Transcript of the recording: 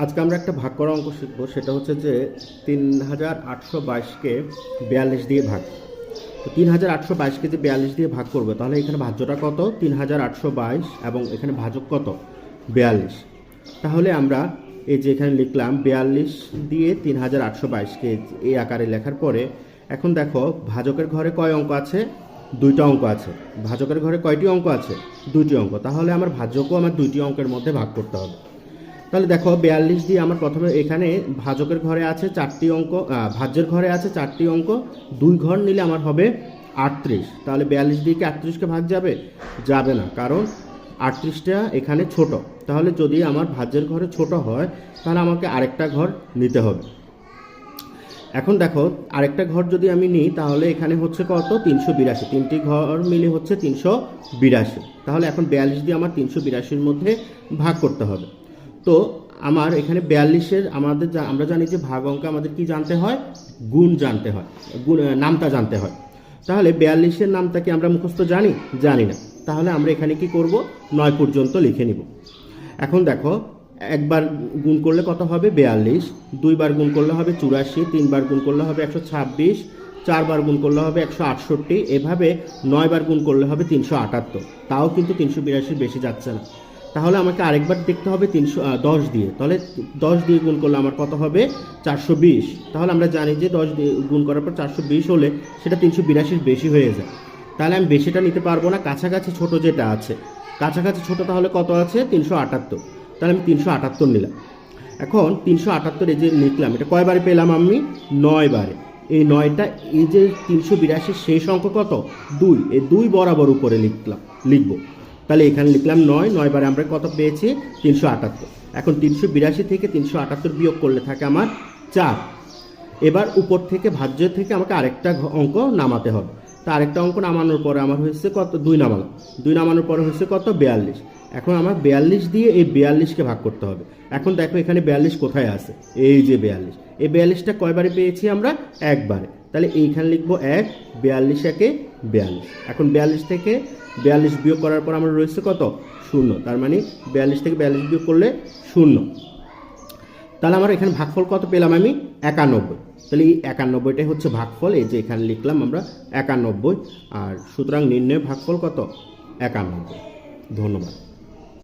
আজকে আমরা একটা ভাগ করা অঙ্ক শিখবো, সেটা হচ্ছে যে 3822-কে 42 দিয়ে ভাগ। তো 3822-কে যে 42 দিয়ে ভাগ করবে, তাহলে এখানে ভাজ্যটা কত? 3822 এবং এখানে ভাজক কত? 42। তাহলে আমরা এই যে এখানে লিখলাম 42 দিয়ে 3822-কে এই আকারে লেখার পরে এখন দেখো ভাজকের ঘরে কয় অঙ্ক আছে? দুইটা অঙ্ক আছে। ভাজকের ঘরে কয়টি অঙ্ক আছে? দুইটি অঙ্ক। তাহলে আমার ভাজকও আমার দুইটি অঙ্কের মধ্যে ভাগ করতে হবে। তাহলে দেখো 42 দিয়ে আমার প্রথমে এখানে ভাজকের ঘরে আছে 4টি অঙ্ক, ভাজ্যের ঘরে আছে 4টি অঙ্ক, 2 ঘর নিলে আমার হবে 38। তাহলে 42 দিয়ে কি 38-কে ভাগ যাবে? যাবে না, কারণ 38টা এখানে ছোট। তাহলে যদি আমার ভাজ্যের ঘরে ছোট হয় তাহলে আমাকে আরেকটা ঘর নিতে হবে। এখন দেখো আরেকটা ঘর যদি আমি নিই তাহলে এখানে হচ্ছে কত? 382। 3টি ঘর মিলে হচ্ছে 382। তাহলে এখন 42 দিয়ে আমার 382-র মধ্যে ভাগ করতে হবে। তো আমার এখানে 42-এর আমরা জানি যে ভাগ অঙ্কে আমাদের কি জানতে হয়? গুণ জানতে হয়, নামতা জানতে হয়। তাহলে 42-এর নামতা কি আমরা মুখস্থ জানি? জানি না। তাহলে আমরা এখানে কি করব? 9 পর্যন্ত লিখে নিব। এখন দেখো একবার গুণ করলে কত হবে? 42। দুইবার গুণ করলে হবে 84, তিনবার গুণ করলে হবে 126, চারবার গুণ করলে হবে 168, এভাবে 9 বার গুণ করলে হবে 378। তাও কিন্তু 382 বেশি যাচ্ছে না। তাহলে আমাকে আরেকবার দেখতে হবে 310 দিয়ে। তাহলে 10 দিয়ে গুণ করলে আমার কত হবে? 420। তাহলে আমরা জানি যে 10 দিয়ে গুণ করার পর 420 হলে সেটা 382 বেশি হয়ে যায়। তাহলে আমি বেশিটা নিতে পারবো না, কাছাকাছি ছোট যেটা আছে। কাছাকাছি ছোট তাহলে কত আছে? 378। তাহলে আমি 378 নিলাম। এখন 378 এই যে লিখলাম, এটা কয়বারে পেলাম আমি? 9 বারে। এই 9টা এই যে 382 শেষ অঙ্ক কত? 2। এই 2 বরাবর উপরে লিখব। তাহলে এখানে লিখলাম 9 বারে আমরা কত পেয়েছি? 378। এখন 382 থেকে 378 বিয়োগ করলে থাকে আমার 4। এবার উপর থেকে ভাজ্য থেকে আমাকে আরেকটা অঙ্ক নামাতে হবে। তা আরেকটা অঙ্ক নামানোর পরে আমার হয়েছে কত? 2 নামালাম। 2 নামানোর পরে হয়েছে কত? 42। এখন আমার 42 দিয়ে এই 42-কে ভাগ করতে হবে। এখন দেখো এখানে 42 কোথায় আছে? এই যে 42। এই 42টা কয়বারে পেয়েছি আমরা? একবারে। তাহলে এইখানে লিখবো 1, 42 একে 42। এখন 42 থেকে 42 বিয়োগ করার পর আমার রয়েছে কত? 0। তার মানে 42 থেকে 42 বিয়োগ করলে 0। তাহলে আমার এখানে ভাগফল কত পেলাম আমি? 91। তাহলে এই 91টাই হচ্ছে ভাগফল। এই যে এখানে লিখলাম আমরা 91। আর সুতরাং নির্ণয় ভাগফল কত? 91। ধন্যবাদ।